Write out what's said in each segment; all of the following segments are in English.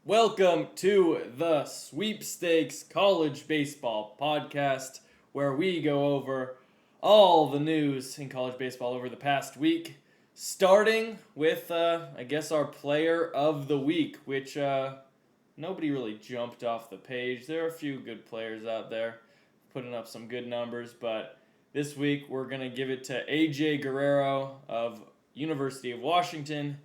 Welcome to the Sweepstakes College Baseball Podcast, where we go over all the news in college baseball over the past week, starting with, our player of the week, which nobody really jumped off the page. There are a few good players out there putting up some good numbers, but this week we're going to give it to AJ Guerrero of University of Washington,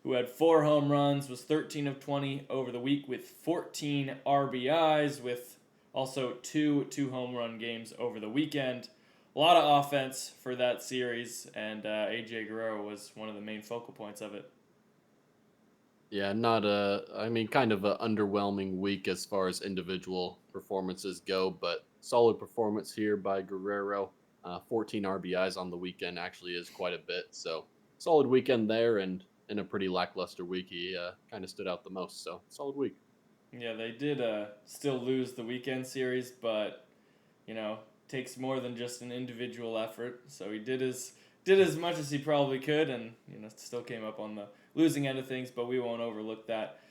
who had 4 home runs, was 13 of 20 over the week with 14 RBIs, with also two home run games over the weekend. A lot of offense for that series, and AJ Guerrero was one of the main focal points of it. Yeah, kind of an underwhelming week as far as individual performances go, but solid performance here by Guerrero. 14 RBIs on the weekend actually is quite a bit, so solid weekend there, and in a pretty lackluster week, he kind of stood out the most, so solid week. Yeah, they did still lose the weekend series, but you know, takes more than just an individual effort. So he did as much as he probably could, and still came up on the losing end of things. But we won't overlook that.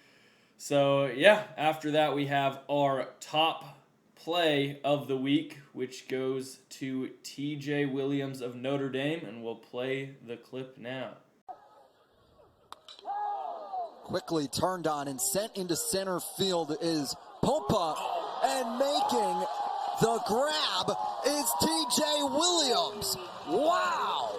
So yeah, after that we have our top play of the week, which goes to T.J. Williams of Notre Dame, and we'll play the clip now. Quickly turned on and sent into center field is Pompa, and making the grab is T.J. Williams. Wow!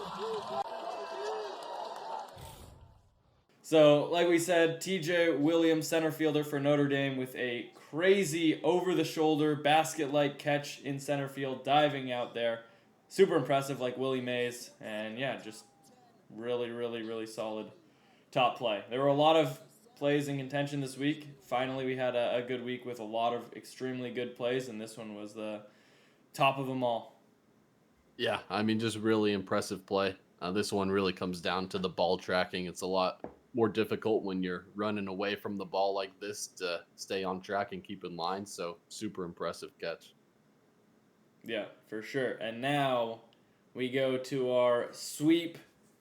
So, like we said, T.J. Williams, center fielder for Notre Dame, with a crazy over-the-shoulder basket-like catch in center field, diving out there. Super impressive, like Willie Mays, and yeah, just really, really, really solid top play. There were a lot of plays in contention this week. Finally, we had a good week with a lot of extremely good plays, and this one was the top of them all. Yeah, just really impressive play. This one really comes down to the ball tracking. It's a lot more difficult when you're running away from the ball like this to stay on track and keep in line. So super impressive catch. Yeah, for sure. And now we go to our sweep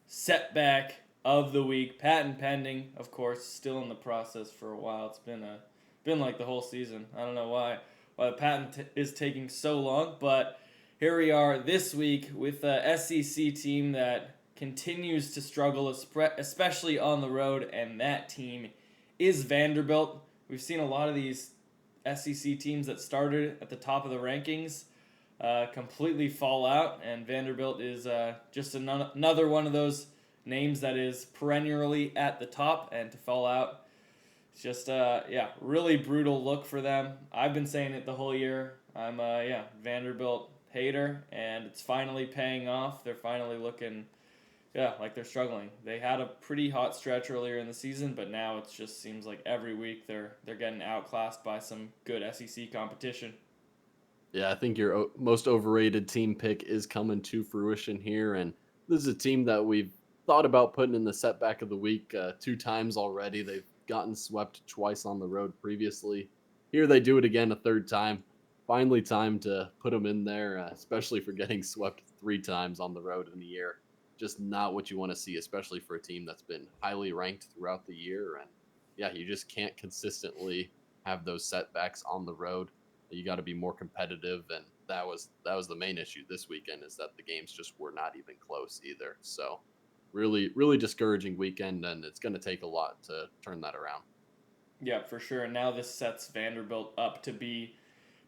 setback of the week. Patent pending, of course, still in the process for a while. It's been like the whole season. I don't know why the patent is taking so long, but here we are this week with a SEC team that continues to struggle, especially on the road, and that team is Vanderbilt. We've seen a lot of these SEC teams that started at the top of the rankings completely fall out, and Vanderbilt is just another one of those names that is perennially at the top, and to fall out, it's just really brutal look for them. I've been saying it the whole year. I'm Vanderbilt hater, and it's finally paying off. They're finally looking like they're struggling. They had a pretty hot stretch earlier in the season, but now it just seems like every week they're getting outclassed by some good SEC competition. Yeah, I think your most overrated team pick is coming to fruition here, and this is a team that we've thought about putting in the setback of the week 2 times already. They've gotten swept twice on the road previously. Here they do it again a third time. Finally, time to put them in there, especially for getting swept 3 times on the road in a year. Just not what you want to see, especially for a team that's been highly ranked throughout the year. And yeah, you just can't consistently have those setbacks on the road. You got to be more competitive, and that was the main issue this weekend, is that the games just were not even close either. So really, really discouraging weekend, and it's going to take a lot to turn that around. Yeah, for sure. And now this sets Vanderbilt up to be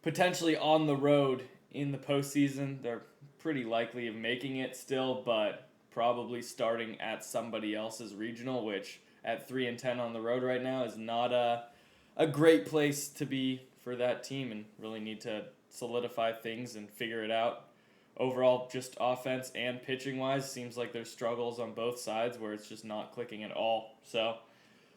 potentially on the road in the postseason. They're pretty likely of making it still, but probably starting at somebody else's regional, which at 3-10 on the road right now is not a great place to be for that team, and really need to solidify things and figure it out. Overall, just offense and pitching wise, seems like there's struggles on both sides where it's just not clicking at all. So,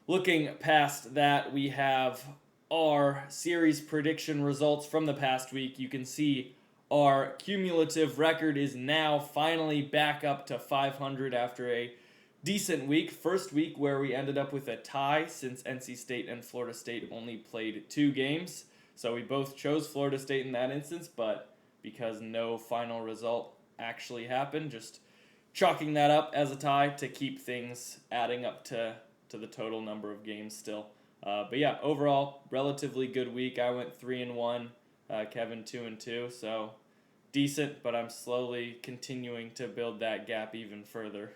looking past that, we have our series prediction results from the past week. You can see our cumulative record is now finally back up to 500 after a decent week. First week where we ended up with a tie, since NC State and Florida State only played 2 games. So we both chose Florida State in that instance, but because no final result actually happened, just chalking that up as a tie to keep things adding up to the total number of games still. But yeah, overall, relatively good week. I went 3-1, Kevin 2-2, so decent, but I'm slowly continuing to build that gap even further.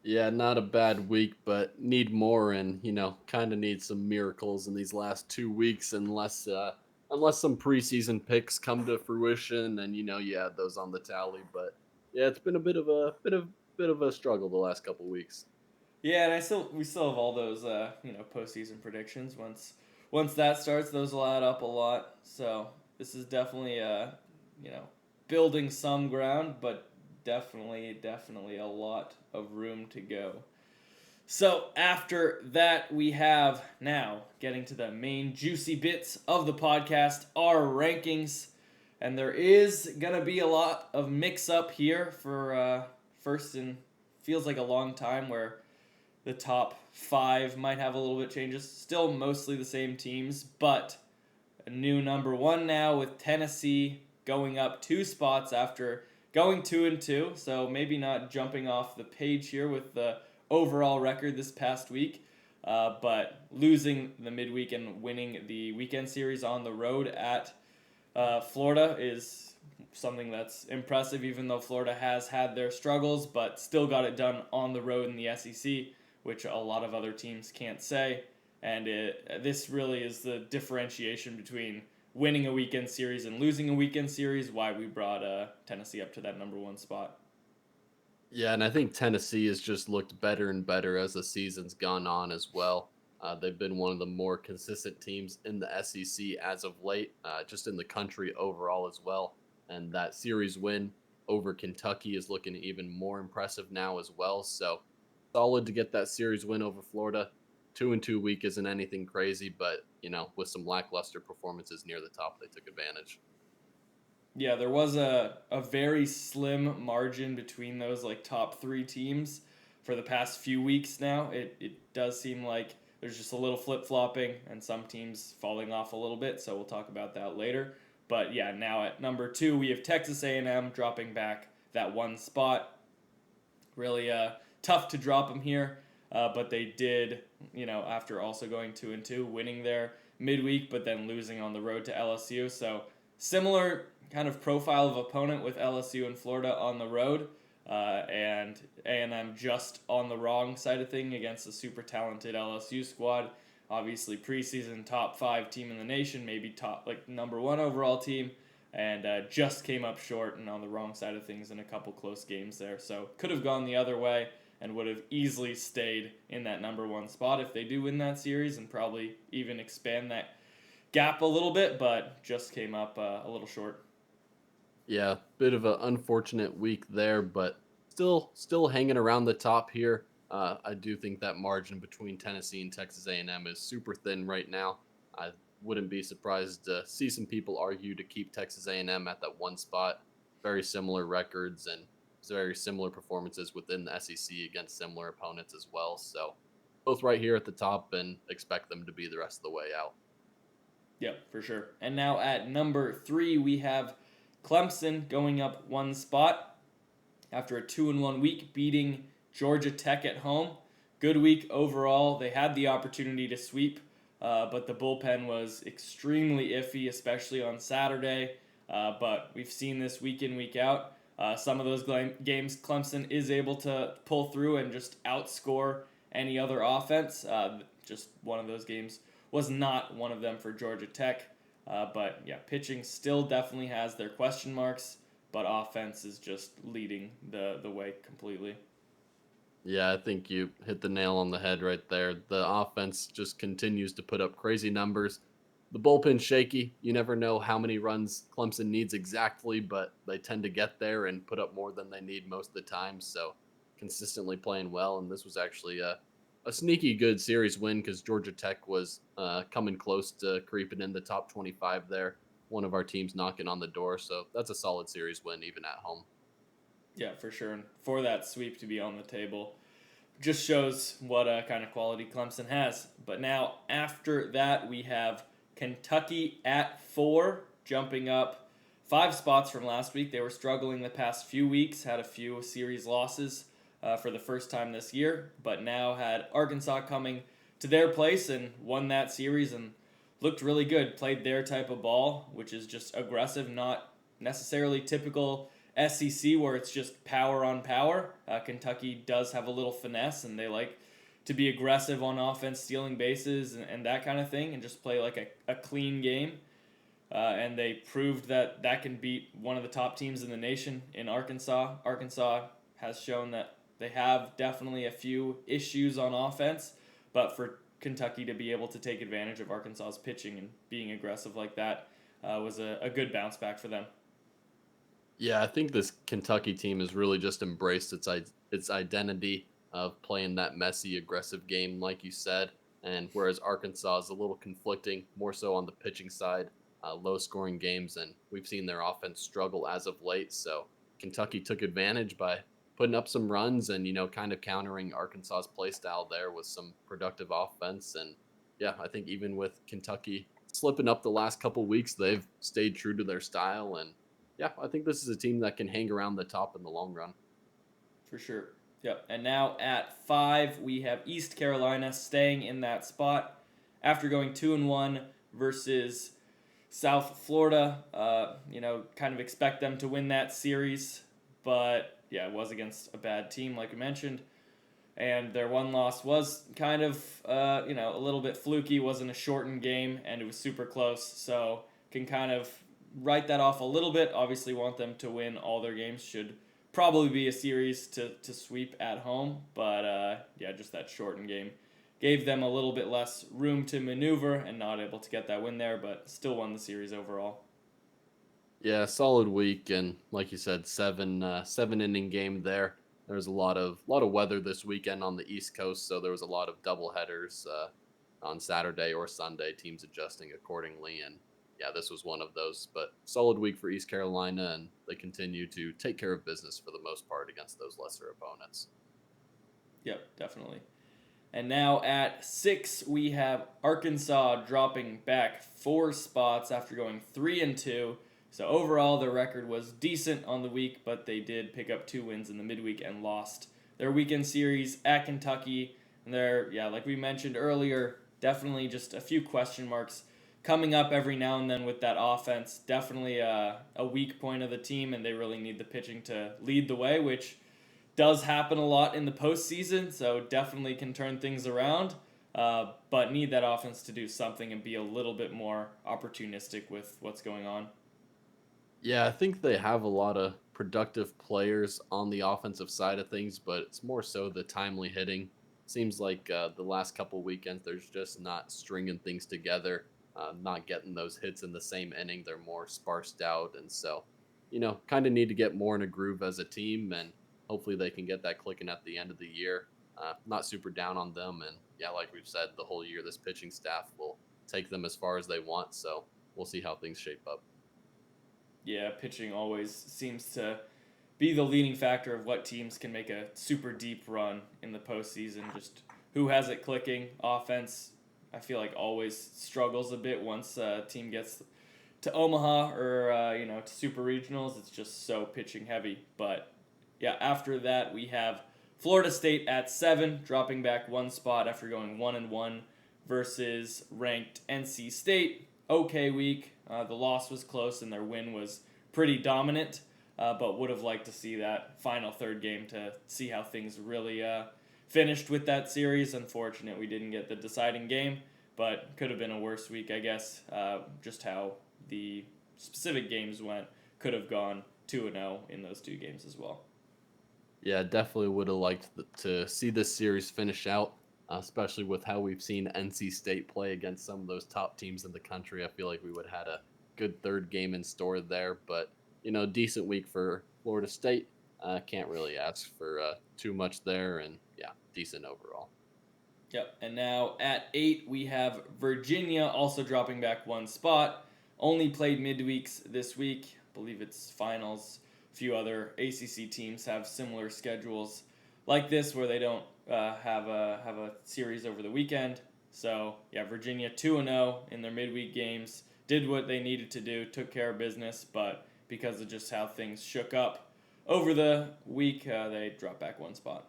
Yeah, not a bad week, but need more, and kind of need some miracles in these last 2 weeks, unless some preseason picks come to fruition, and you add those on the tally. But yeah, it's been a bit of a struggle the last couple weeks. Yeah, and we still have all those postseason predictions. Once that starts, those will add up a lot. So this is definitely you know building some ground, but definitely a lot of room to go. So after that, we have now getting to the main juicy bits of the podcast, our rankings, and there is gonna be a lot of mix up here for first in feels like a long time where the top five might have a little bit changes. Still mostly the same teams, but a new number one now with Tennessee going up 2 spots after going 2-2. So maybe not jumping off the page here with the overall record this past week, but losing the midweek and winning the weekend series on the road at Florida is something that's impressive, even though Florida has had their struggles, but still got it done on the road in the SEC, which a lot of other teams can't say. And this really is the differentiation between winning a weekend series and losing a weekend series, why we brought Tennessee up to that number one spot. Yeah, and I think Tennessee has just looked better and better as the season's gone on as well. They've been one of the more consistent teams in the SEC as of late, just in the country overall as well. And that series win over Kentucky is looking even more impressive now as well. So solid to get that series win over Florida. 2-2 week isn't anything crazy, but with some lackluster performances near the top, they took advantage. Yeah, there was a very slim margin between those like top three teams for the past few weeks now. It does seem like there's just a little flip flopping and some teams falling off a little bit. So we'll talk about that later. But yeah, now at number two we have Texas A&M dropping back that 1 spot. Really tough to drop them here, but they did. After also going 2-2, winning their midweek, but then losing on the road to LSU. So similar kind of profile of opponent with LSU and Florida on the road, and A&M just on the wrong side of thing against a super talented LSU squad. Obviously, preseason top 5 team in the nation, maybe top like number 1 overall team, and just came up short and on the wrong side of things in a couple close games there. So could have gone the other way and would have easily stayed in that number 1 spot if they do win that series and probably even expand that gap a little bit, but just came up a little short. Yeah, bit of an unfortunate week there, but still hanging around the top here. I do think that margin between Tennessee and Texas A&M is super thin right now. I wouldn't be surprised to see some people argue to keep Texas A&M at that 1 spot. Very similar records and very similar performances within the SEC against similar opponents as well. So both right here at the top, and expect them to be the rest of the way out. Yep, for sure. And now at number 3, we have Clemson going up 1 spot after a 2-1 week, beating Georgia Tech at home. Good week overall. They had the opportunity to sweep, but the bullpen was extremely iffy, especially on Saturday. But we've seen this week in, week out. Some of those games, Clemson is able to pull through and just outscore any other offense. Just one of those games was not one of them for Georgia Tech. But yeah, pitching still definitely has their question marks, but offense is just leading the way completely. Yeah, I think you hit the nail on the head right there. The offense just continues to put up crazy numbers. The bullpen's shaky. You never know how many runs Clemson needs exactly, but they tend to get there and put up more than they need most of the time. So consistently playing well. And this was actually a sneaky good series win because Georgia Tech was coming close to creeping in the top 25 there. One of our teams knocking on the door. So that's a solid series win even at home. Yeah, for sure. And for that sweep to be on the table just shows what kind of quality Clemson has. But now, after that, we have Kentucky at 4, jumping up 5 spots from last week. They were struggling the past few weeks, had a few series losses for the first time this year, but now had Arkansas coming to their place and won that series and looked really good. Played their type of ball, which is just aggressive, not necessarily typical SEC where it's just power on power. Kentucky does have a little finesse, and they like to be aggressive on offense, stealing bases and that kind of thing, and just play like a clean game. And they proved that that can beat one of the top teams in the nation in Arkansas. Arkansas has shown that they have definitely a few issues on offense, but for Kentucky to be able to take advantage of Arkansas's pitching and being aggressive like that was a good bounce back for them. Yeah, I think this Kentucky team has really just embraced its identity of playing that messy, aggressive game, like you said. And whereas Arkansas is a little conflicting, more so on the pitching side, low-scoring games, and we've seen their offense struggle as of late. So Kentucky took advantage by putting up some runs and kind of countering Arkansas's play style there with some productive offense. And yeah, I think even with Kentucky slipping up the last couple weeks, they've stayed true to their style. And yeah, I think this is a team that can hang around the top in the long run. For sure. Yep. And now at 5, we have East Carolina staying in that spot after going 2-1 versus South Florida. Kind of expect them to win that series, but yeah, it was against a bad team, like we mentioned. And their one loss was kind of, a little bit fluky. Wasn't a shortened game, and it was super close. So can kind of write that off a little bit. Obviously, want them to win all their games. Should probably be a series to sweep at home, but just that shortened game gave them a little bit less room to maneuver and not able to get that win there, but still won the series overall. Yeah, solid week, and like you said, seven inning game there. There was a lot of weather this weekend on the East Coast, so there was a lot of double headers on Saturday or Sunday. Teams adjusting accordingly, and yeah, this was one of those. But solid week for East Carolina, and they continue to take care of business for the most part against those lesser opponents. Yep, definitely. And now at 6, we have Arkansas dropping back 4 spots after going 3-2. So overall, their record was decent on the week, but they did pick up 2 wins in the midweek and lost their weekend series at Kentucky. And they're, like we mentioned earlier, definitely just a few question marks coming up every now and then with that offense. Definitely a weak point of the team, and they really need the pitching to lead the way, which does happen a lot in the postseason, so definitely can turn things around, but need that offense to do something and be a little bit more opportunistic with what's going on. Yeah, I think they have a lot of productive players on the offensive side of things, but it's more so the timely hitting. Seems like the last couple weekends, there's just not stringing things together, not getting those hits in the same inning. They're more sparsed out, and so, kind of need to get more in a groove as a team, and hopefully they can get that clicking at the end of the year. Not super down on them, and yeah, like we've said, the whole year, this pitching staff will take them as far as they want, so we'll see how things shape up. Yeah, pitching always seems to be the leading factor of what teams can make a super deep run in the postseason. Just who has it clicking. Offense, I feel like always struggles a bit once a team gets to Omaha or to super regionals. It's just so pitching heavy. But yeah, after that we have Florida State at 7, dropping back 1 spot after going 1-1 versus ranked NC State. Okay week. The loss was close and their win was pretty dominant, but would have liked to see that final third game to see how things really finished with that series. Unfortunate we didn't get the deciding game, but could have been a worse week, I guess. Just how the specific games went, could have gone 2-0 in those 2 games as well. Yeah, definitely would have liked to see this series finish out, especially with how we've seen NC State play against some of those top teams in the country. I feel like we would have had a good third game in store there, but decent week for Florida State. Can't really ask for too much there, and yeah, decent overall. Yep, and now at 8 we have Virginia also dropping back 1 spot. Only played midweeks this week. I believe it's finals. A few other ACC teams have similar schedules like this where they don't have a series over the weekend. So yeah, Virginia 2-0 in their midweek games. Did what they needed to do, took care of business, but because of just how things shook up over the week, they dropped back 1 spot.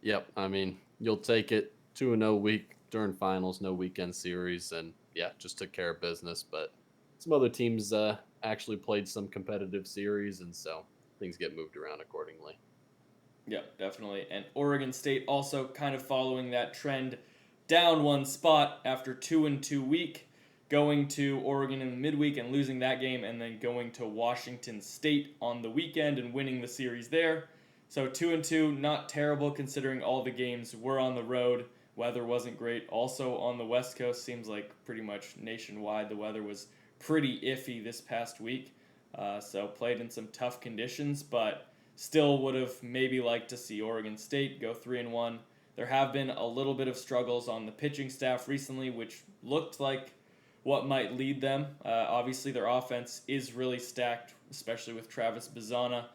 Yep, I mean, you'll take it 2-0 week during finals, no weekend series, and yeah, just took care of business. But some other teams actually played some competitive series, and so things get moved around accordingly. Yeah, definitely. And Oregon State also kind of following that trend, down one spot after 2-2 week, going to Oregon in the midweek and losing that game, and then going to Washington State on the weekend and winning the series there. So 2-2, not terrible considering all the games were on the road. Weather wasn't great. Also on the West Coast, seems like pretty much nationwide the weather was pretty iffy this past week. So played in some tough conditions, but still would have maybe liked to see Oregon State go 3-1. There have been a little bit of struggles on the pitching staff recently, which looked like what might lead them. Obviously, their offense is really stacked, especially with Travis Bazana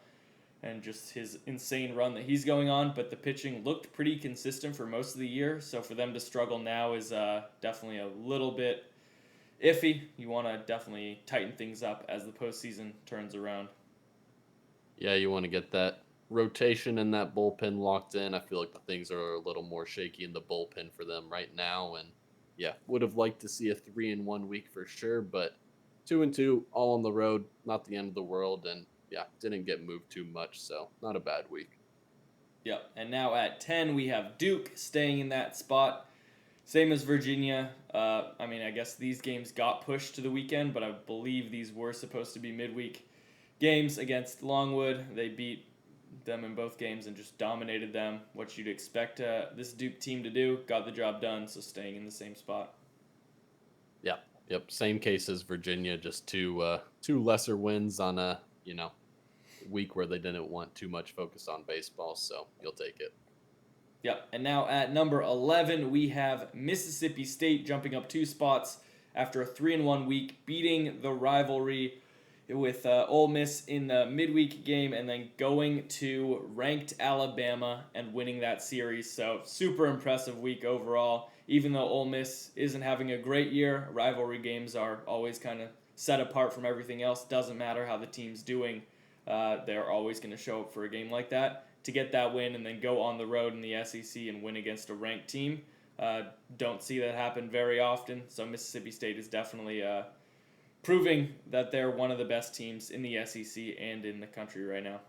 and just his insane run that he's going on. But the pitching looked pretty consistent for most of the year, so for them to struggle now is definitely a little bit iffy. You want to definitely tighten things up as the postseason turns around. Yeah, you want to get that rotation and that bullpen locked in. I feel like the things are a little more shaky in the bullpen for them right now, and yeah, would have liked to see a 3-1 week for sure, but 2-2 all on the road, not the end of the world, and yeah, didn't get moved too much, so not a bad week. Yep, and now at 10 we have Duke staying in that spot. Same as Virginia. I guess these games got pushed to the weekend, but I believe these were supposed to be midweek games against Longwood. They beat them in both games and just dominated them. What you'd expect this Duke team to do. Got the job done, so staying in the same spot. Yep, same case as Virginia, just two lesser wins on a week where they didn't want too much focus on baseball, so you'll take it. Yep, and now at number 11, we have Mississippi State jumping up 2 spots after a 3-1 week, beating the rivalry with Ole Miss in the midweek game and then going to ranked Alabama and winning that series. So super impressive week overall. Even though Ole Miss isn't having a great year, rivalry games are always kind of set apart from everything else. Doesn't matter how the team's doing. They're always going to show up for a game like that. To get that win and then go on the road in the SEC and win against a ranked team, don't see that happen very often. So Mississippi State is definitely proving that they're one of the best teams in the SEC and in the country right now.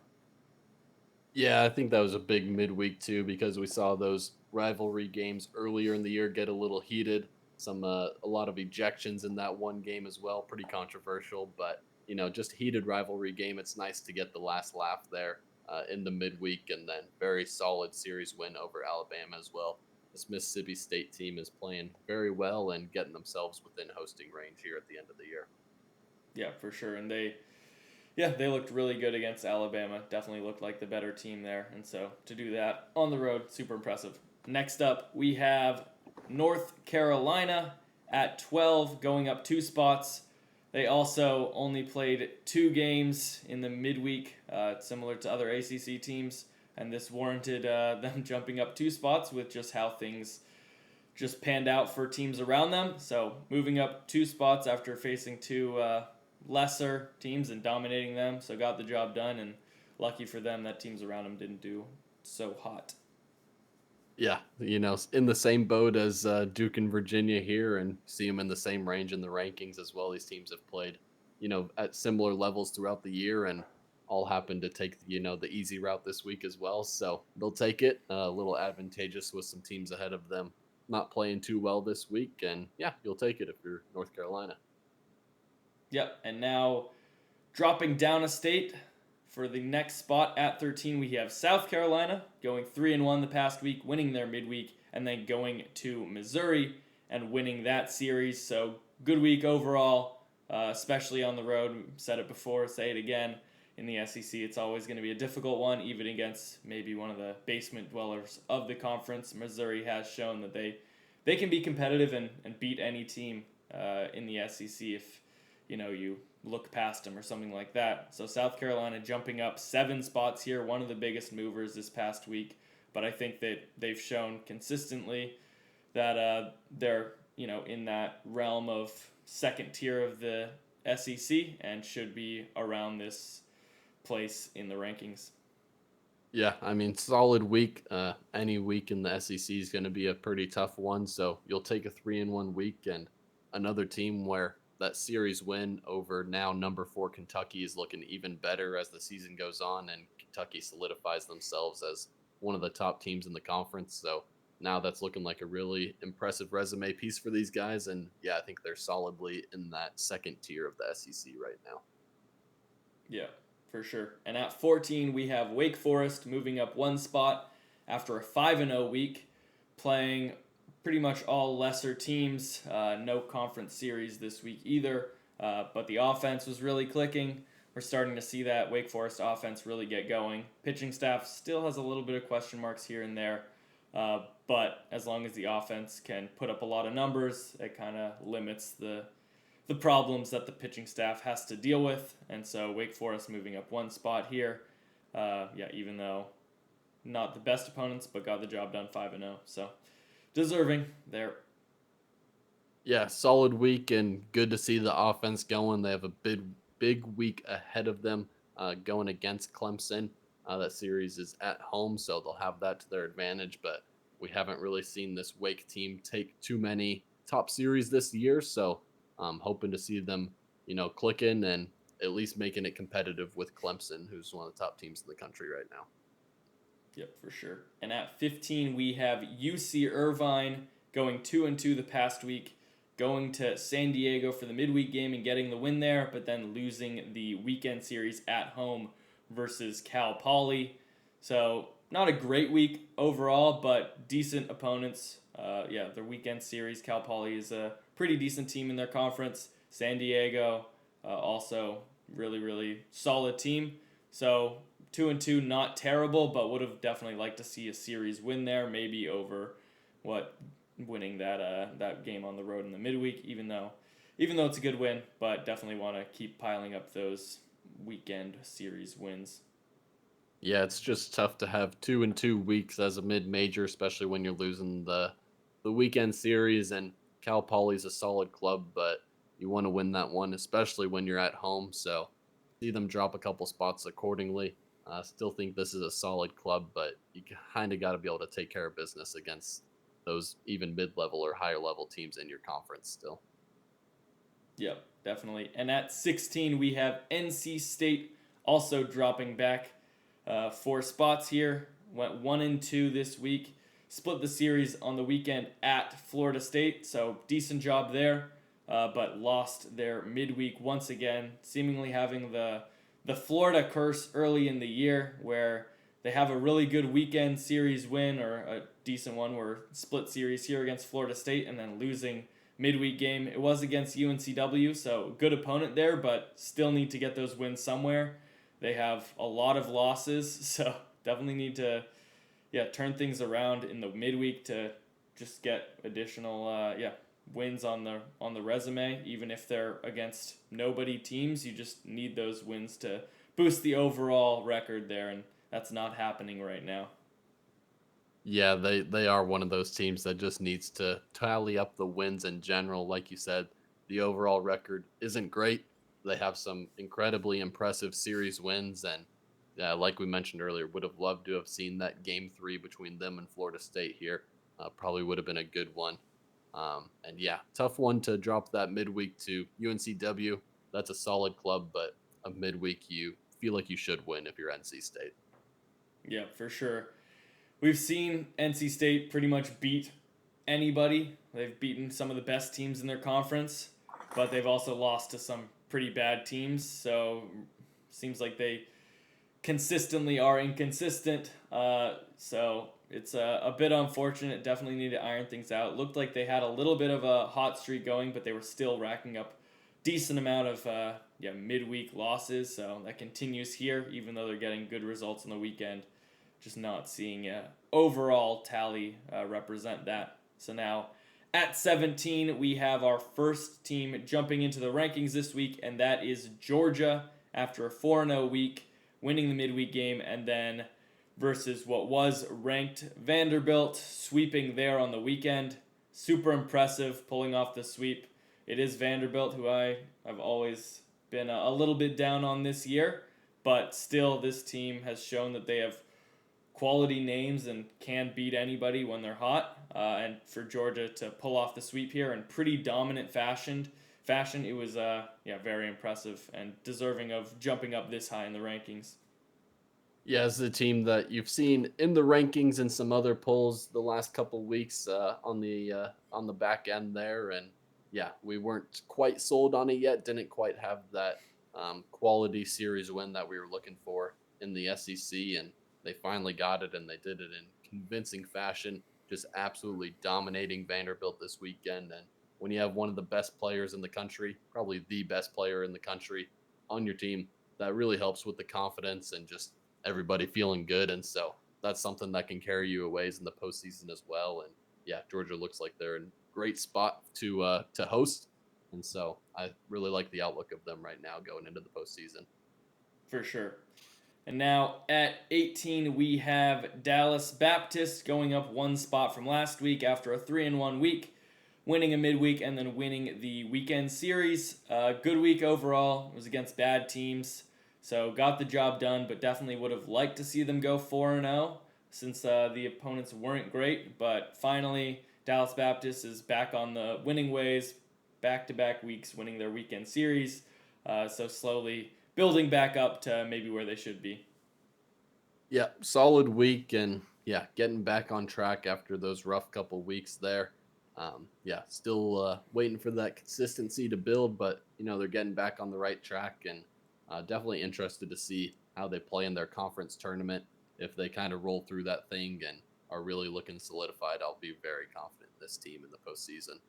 Yeah, I think that was a big midweek too because we saw those rivalry games earlier in the year get a little heated. A lot of ejections in that one game as well, pretty controversial, but just heated rivalry game. It's nice to get the last laugh there in the midweek, and then very solid series win over Alabama as well. This Mississippi State team is playing very well and getting themselves within hosting range here at the end of the year. Yeah, for sure. And they looked really good against Alabama. Definitely looked like the better team there. And so to do that on the road, super impressive. Next up, we have North Carolina at 12, going up 2 spots. They also only played 2 games in the midweek, similar to other ACC teams. And this warranted them jumping up 2 spots with just how things just panned out for teams around them. So moving up 2 spots after facing 2 lesser teams and dominating them, so got the job done, and lucky for them that teams around them didn't do so hot. Yeah, in the same boat as Duke and Virginia here, and see them in the same range in the rankings as well. These teams have played, at similar levels throughout the year, and all happen to take, the easy route this week as well. So they'll take it. A little advantageous with some teams ahead of them not playing too well this week, and yeah, you'll take it if you're North Carolina. Yep, and now dropping down a state for the next spot at 13, we have South Carolina going 3-1 the past week, winning their midweek, and then going to Missouri and winning that series. So good week overall, especially on the road. We've said it before, say it again. In the SEC, it's always going to be a difficult one, even against maybe one of the basement dwellers of the conference. Missouri has shown that they can be competitive and beat any team in the SEC if you look past them or something like that. So South Carolina jumping up 7 spots here, one of the biggest movers this past week. But I think that they've shown consistently that they're in that realm of second tier of the SEC and should be around this place in the rankings. Yeah, I mean, solid week. Any week in the SEC is going to be a pretty tough one. So you'll take a 3-1 week and another team where that series win over now number 4 Kentucky is looking even better as the season goes on, and Kentucky solidifies themselves as one of the top teams in the conference. So now that's looking like a really impressive resume piece for these guys. And yeah, I think they're solidly in that second tier of the SEC right now. Yeah, for sure. And at 14, we have Wake Forest moving up one spot after a 5-0 week, playing pretty much all lesser teams. No conference series this week either, but the offense was really clicking. We're starting to see that Wake Forest offense really get going. Pitching staff still has a little bit of question marks here and there, but as long as the offense can put up a lot of numbers, it kind of limits the problems that the pitching staff has to deal with. And so Wake Forest moving up one spot here. Even though not the best opponents, but got the job done 5-0. So deserving there. Yeah, solid week and good to see the offense going. They have a big week ahead of them going against Clemson. That series is at home, so they'll have that to their advantage. But we haven't really seen this Wake team take too many top series this year, so I'm hoping to see them, clicking and at least making it competitive with Clemson, who's one of the top teams in the country right now. Yep, for sure. And at 15, we have UC Irvine going 2-2 the past week, going to San Diego for the midweek game and getting the win there, but then losing the weekend series at home versus Cal Poly. So not a great week overall, but decent opponents. Their weekend series, Cal Poly is a pretty decent team in their conference. San Diego, also really, really solid team. So 2-2, not terrible, but would have definitely liked to see a series win there, maybe over winning that game on the road in the midweek. Even though it's a good win, but definitely want to keep piling up those weekend series wins. Yeah, it's just tough to have 2-2 weeks as a mid-major, especially when you're losing the weekend series. And Cal Poly's a solid club, but you want to win that one, especially when you're at home. So see them drop a couple spots accordingly. Still think this is a solid club, but you kind of got to be able to take care of business against those even mid-level or higher level teams in your conference still. Yep, definitely. And at 16, we have NC State also dropping back 4 spots here. Went 1-2 this week. Split the series on the weekend at Florida State, so decent job there. But lost their midweek once again, seemingly having the Florida curse early in the year, where they have a really good weekend series win or a decent one, or split series here against Florida State, and then losing midweek game. It was against UNCW, so good opponent there, but still need to get those wins somewhere. They have a lot of losses, so definitely need to turn things around in the midweek to just get additional wins on the resume. Even if they're against nobody teams, you just need those wins to boost the overall record there, and that's not happening right now. Yeah, they are one of those teams that just needs to tally up the wins in general. Like you said, the overall record isn't great. They have some incredibly impressive series wins, and like we mentioned earlier, would have loved to have seen that Game 3 between them and Florida State here. Probably would have been a good one. And yeah, tough one to drop that midweek to UNCW. That's a solid club, but a midweek you feel like you should win if you're NC State. Yeah, for sure. We've seen NC State pretty much beat anybody. They've beaten some of the best teams in their conference, but they've also lost to some pretty bad teams. So seems like they consistently are inconsistent. So it's a bit unfortunate. Definitely need to iron things out. Looked like they had a little bit of a hot streak going, but they were still racking up decent amount of midweek losses. So that continues here, even though they're getting good results on the weekend. Just not seeing overall tally represent that. So now at 17, we have our first team jumping into the rankings this week, and that is Georgia after a 4-0 week, winning the midweek game, and then versus what was ranked Vanderbilt, sweeping there on the weekend. Super impressive, pulling off the sweep. It is Vanderbilt, who I've always been a little bit down on this year, but still this team has shown that they have quality names and can beat anybody when they're hot. And for Georgia to pull off the sweep here in pretty dominant fashion, it was very impressive and deserving of jumping up this high in the rankings. Yeah, it's a team that you've seen in the rankings and some other polls the last couple weeks on the back end there, and yeah, we weren't quite sold on it yet. Didn't quite have that quality series win that we were looking for in the SEC, and they finally got it, and they did it in convincing fashion, just absolutely dominating Vanderbilt this weekend. And when you have one of the best players in the country, probably the best player in the country, on your team, that really helps with the confidence and just everybody feeling good. And so that's something that can carry you a ways in the postseason as well. And yeah, Georgia looks like they're in great spot to host. And so I really like the outlook of them right now going into the postseason. For sure. And now at 18, we have Dallas Baptist going up one spot from last week after a 3-1 week, winning a midweek and then winning the weekend series. Good week overall. It was against bad teams, so got the job done, but definitely would have liked to see them go 4-0 since the opponents weren't great. But finally, Dallas Baptist is back on the winning ways, back-to-back weeks winning their weekend series. So slowly building back up to maybe where they should be. Yeah, solid week, and yeah, getting back on track after those rough couple weeks there. Yeah, still waiting for that consistency to build, but they're getting back on the right track, and definitely interested to see how they play in their conference tournament. If they kind of roll through that thing and are really looking solidified, I'll be very confident in this team in the postseason.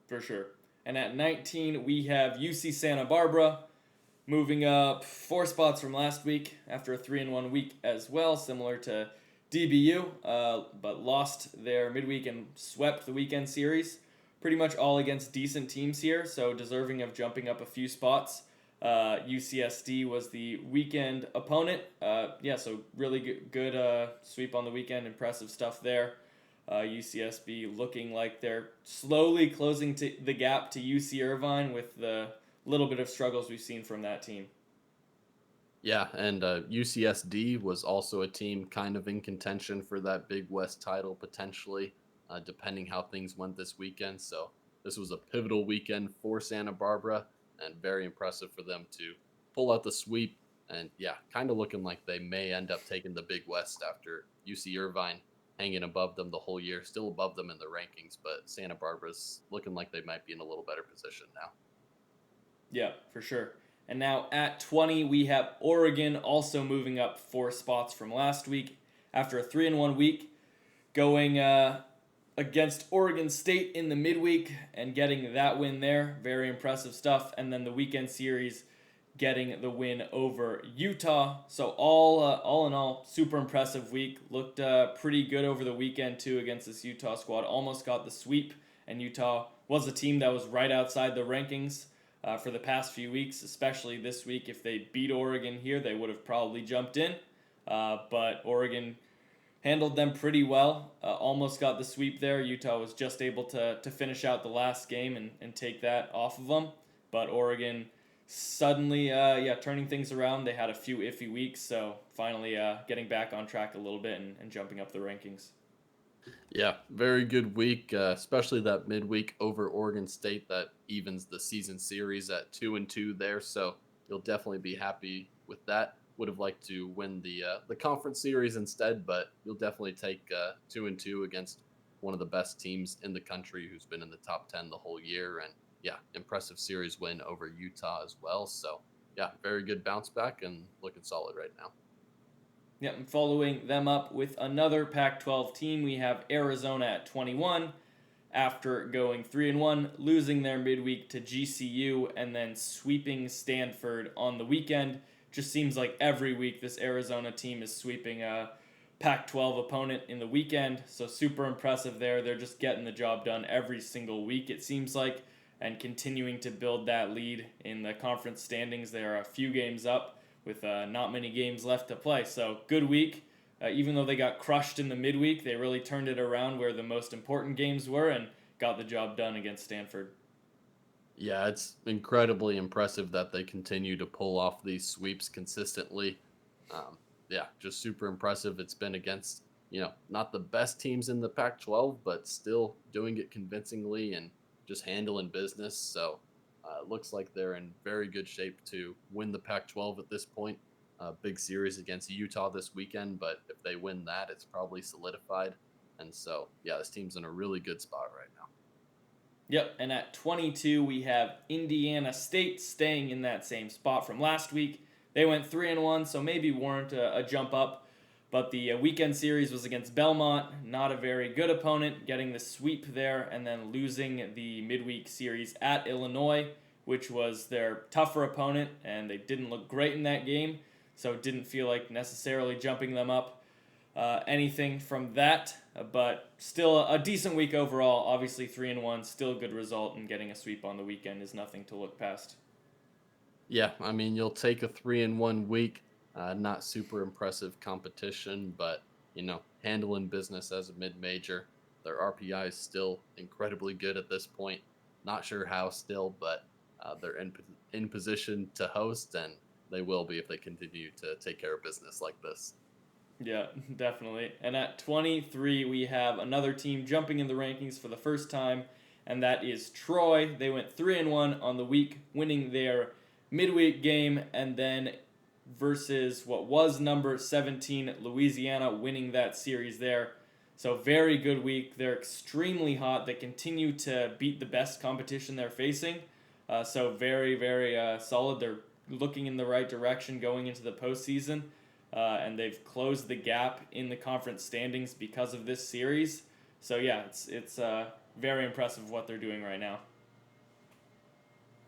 For sure. And at 19, we have UC Santa Barbara moving up 4 spots from last week after a 3-1 week as well, similar to DBU, but lost their midweek and swept the weekend series. Pretty much all against decent teams here, so deserving of jumping up a few spots. UCSD was the weekend opponent. So really good sweep on the weekend. Impressive stuff there. UCSB looking like they're slowly closing the gap to UC Irvine with the little bit of struggles we've seen from that team. Yeah, and UCSD was also a team kind of in contention for that Big West title potentially, depending how things went this weekend. So this was a pivotal weekend for Santa Barbara, and very impressive for them to pull out the sweep. And yeah, kind of looking like they may end up taking the Big West after UC Irvine hanging above them the whole year, still above them in the rankings, but Santa Barbara's looking like they might be in a little better position now. Yeah, for sure. And now at 20, we have Oregon also moving up 4 spots from last week after a 3-1 week, going against Oregon State in the midweek and getting that win there. Very impressive stuff. And then the weekend series getting the win over Utah. So all in all, super impressive week. Looked pretty good over the weekend too against this Utah squad. Almost got the sweep, and Utah was a team that was right outside the rankings for the past few weeks, especially this week. If they beat Oregon here, they would have probably jumped in. But Oregon handled them pretty well. Almost got the sweep there. Utah was just able to finish out the last game and take that off of them. But Oregon suddenly, turning things around. They had a few iffy weeks, so finally getting back on track a little bit and jumping up the rankings. Yeah, very good week, especially that midweek over Oregon State that evens the season series at 2-2 there. So you'll definitely be happy with that. Would have liked to win the conference series instead, but you'll definitely take 2-2 against one of the best teams in the country who's been in the top 10 the whole year. And yeah, impressive series win over Utah as well. So yeah, very good bounce back and looking solid right now. Yep, and following them up with another Pac-12 team, we have Arizona at 21 after going 3-1, losing their midweek to GCU and then sweeping Stanford on the weekend. Just seems like every week this Arizona team is sweeping a Pac-12 opponent in the weekend, so super impressive there. They're just getting the job done every single week, it seems like, and continuing to build that lead in the conference standings. They are a few games up with not many games left to play. So good week. Even though they got crushed in the midweek, they really turned it around where the most important games were and got the job done against Stanford. Yeah, it's incredibly impressive that they continue to pull off these sweeps consistently. yeah, just super impressive. It's been against, not the best teams in the Pac 12, but still doing it convincingly and just handling business. So it looks like they're in very good shape to win the Pac 12 at this point. Big series against Utah this weekend, but if they win that, it's probably solidified. And so, yeah, this team's in a really good spot right now. Yep, and at 22 we have Indiana State staying in that same spot from last week. They went 3-1, so maybe warrant a jump up. But the weekend series was against Belmont, not a very good opponent, getting the sweep there and then losing the midweek series at Illinois, which was their tougher opponent, and they didn't look great in that game, so it didn't feel like necessarily jumping them up anything from that, but still a decent week overall. Obviously, 3-1, still a good result, and getting a sweep on the weekend is nothing to look past. Yeah, I mean, you'll take a 3-1 week. Not super impressive competition, but handling business as a mid-major. Their RPI is still incredibly good at this point. Not sure how still, but they're in position to host, and they will be if they continue to take care of business like this. Yeah, definitely. And at 23, we have another team jumping in the rankings for the first time, and that is Troy. They went 3-1 on the week, winning their midweek game, and then versus what was number 17 Louisiana, winning that series there. So very good week. They're extremely hot. They continue to beat the best competition they're facing. So very, very solid. They're looking in the right direction going into the postseason. And they've closed the gap in the conference standings because of this series. So yeah, it's very impressive what they're doing right now.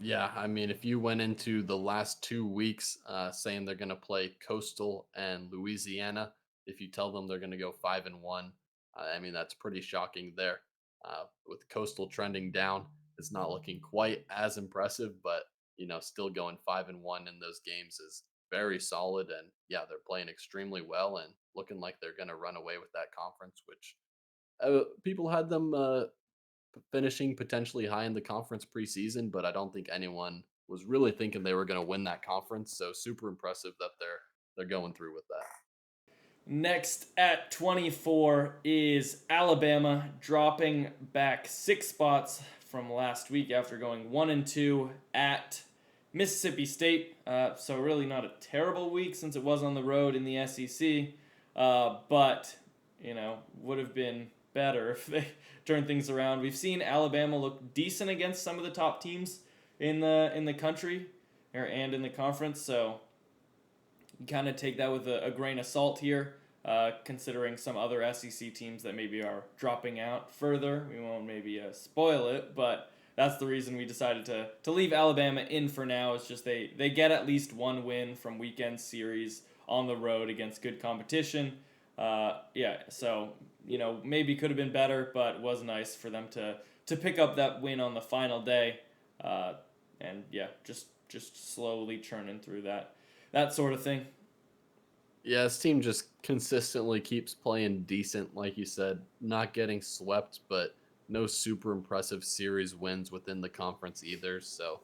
Yeah, I mean, if you went into the last 2 weeks saying they're going to play Coastal and Louisiana, if you tell them they're going to go 5-1, I mean that's pretty shocking there. With Coastal trending down, it's not looking quite as impressive, but still going 5-1 in those games is very solid. And yeah, they're playing extremely well and looking like they're going to run away with that conference, which people had them finishing potentially high in the conference preseason, but I don't think anyone was really thinking they were going to win that conference. So super impressive that they're going through with that. Next at 24 is Alabama, dropping back 6 spots from last week after going 1-2 at Mississippi State. So really not a terrible week since it was on the road in the SEC, but would have been better if they turned things around. We've seen Alabama look decent against some of the top teams in the country and in the conference, so you kind of take that with a grain of salt here, considering some other SEC teams that maybe are dropping out further. We won't maybe spoil it, but that's the reason we decided to leave Alabama in for now. It's just they get at least one win from weekend series on the road against good competition. So maybe could have been better, but it was nice for them to pick up that win on the final day, and yeah, just slowly churning through that sort of thing. Yeah, this team just consistently keeps playing decent, like you said, not getting swept, but no super impressive series wins within the conference either. So,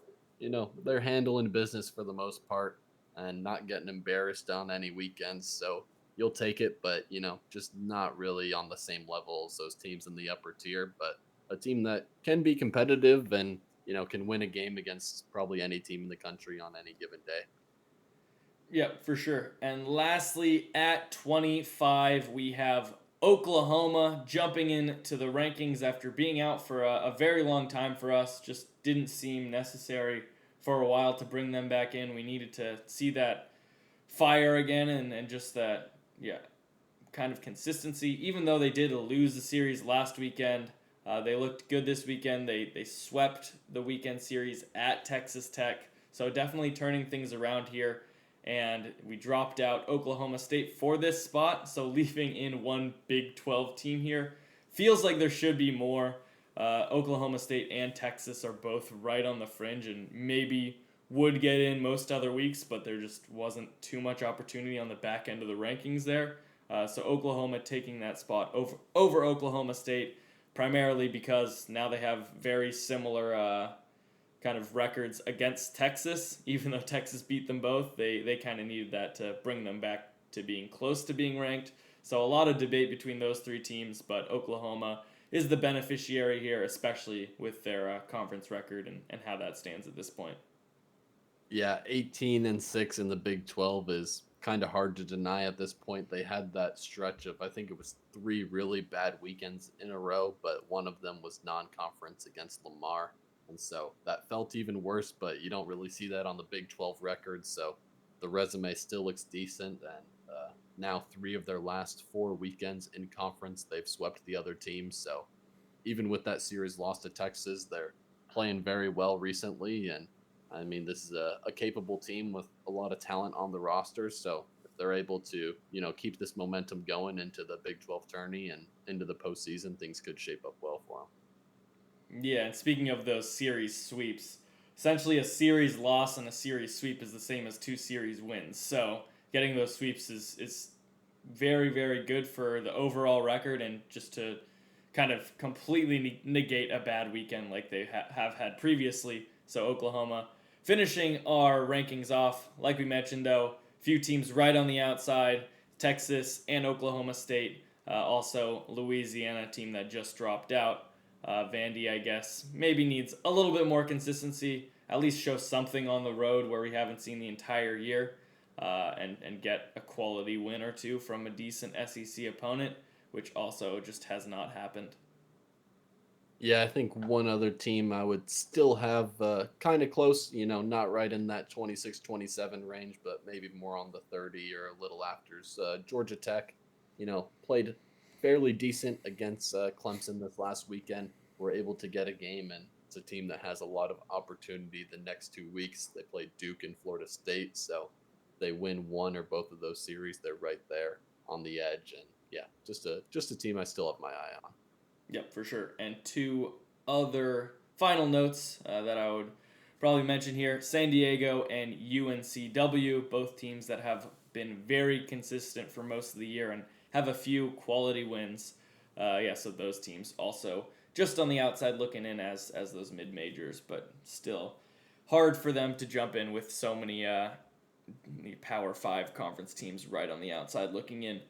they're handling business for the most part and not getting embarrassed on any weekends. So you'll take it, but, just not really on the same level as those teams in the upper tier, but a team that can be competitive and, can win a game against probably any team in the country on any given day. Yeah, for sure. And lastly, at 25, we have Oklahoma jumping into the rankings after being out for a very long time for us. Just didn't seem necessary for a while to bring them back in. We needed to see that fire again and just that, kind of consistency. Even though they did lose the series last weekend, they looked good this weekend. They swept the weekend series at Texas Tech. So definitely turning things around here. And we dropped out Oklahoma State for this spot, so leaving in one Big 12 team here. Feels like there should be more. Oklahoma State and Texas are both right on the fringe and maybe would get in most other weeks, but there just wasn't too much opportunity on the back end of the rankings there. So Oklahoma taking that spot over Oklahoma State, primarily because now they have very similar kind of records against Texas. Even though Texas beat them both, they kind of needed that to bring them back to being close to being ranked. So a lot of debate between those three teams, but Oklahoma is the beneficiary here, especially with their conference record and how that stands at this point. Yeah, 18-6 in the Big 12 is kind of hard to deny at this point. They had that stretch of, I think it was 3 really bad weekends in a row, but one of them was non-conference against Lamar. And so that felt even worse, but you don't really see that on the Big 12 record. So the resume still looks decent. And now 3 of their last 4 weekends in conference, they've swept the other teams. So even with that series loss to Texas, they're playing very well recently. And I mean, this is a capable team with a lot of talent on the roster. So if they're able to, keep this momentum going into the Big 12 tourney and into the postseason, things could shape up well for them. Yeah, and speaking of those series sweeps, essentially a series loss and a series sweep is the same as 2 series wins. So getting those sweeps is very, very good for the overall record and just to kind of completely negate a bad weekend like they have had previously. So Oklahoma finishing our rankings off. Like we mentioned, though, few teams right on the outside, Texas and Oklahoma State. Also, Louisiana, team that just dropped out. Vandy, I guess, maybe needs a little bit more consistency, at least show something on the road where we haven't seen the entire year, and get a quality win or two from a decent SEC opponent, which also just has not happened. Yeah, I think one other team I would still have kind of close, not right in that 26-27 range, but maybe more on the 30 or a little after. Georgia Tech, played fairly decent against Clemson this last weekend. Were able to get a game, and it's a team that has a lot of opportunity the next 2 weeks. They play Duke and Florida State, so they win one or both of those series, they're right there on the edge. And yeah, just a team I still have my eye on. Yep, for sure. And 2 other final notes that I would probably mention here. San Diego and UNCW, both teams that have been very consistent for most of the year and have a few quality wins. So those teams also just on the outside looking in as those mid-majors, but still hard for them to jump in with so many Power 5 conference teams right on the outside looking in.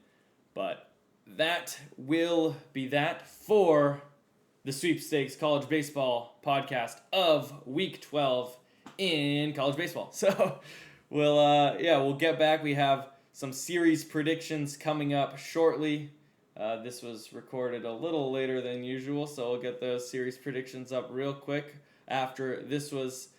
But that will be that for the Sweepstakes College Baseball podcast of Week 12 in college baseball. So we'll get back. We have some series predictions coming up shortly. This was recorded a little later than usual, so we'll get those series predictions up real quick after this was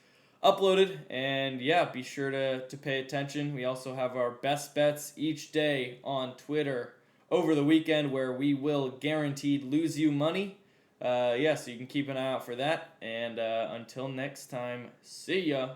uploaded. And be sure to pay attention. We also have our best bets each day on Twitter over the weekend, where we will guaranteed lose you money. So you can keep an eye out for that. And until next time, see ya.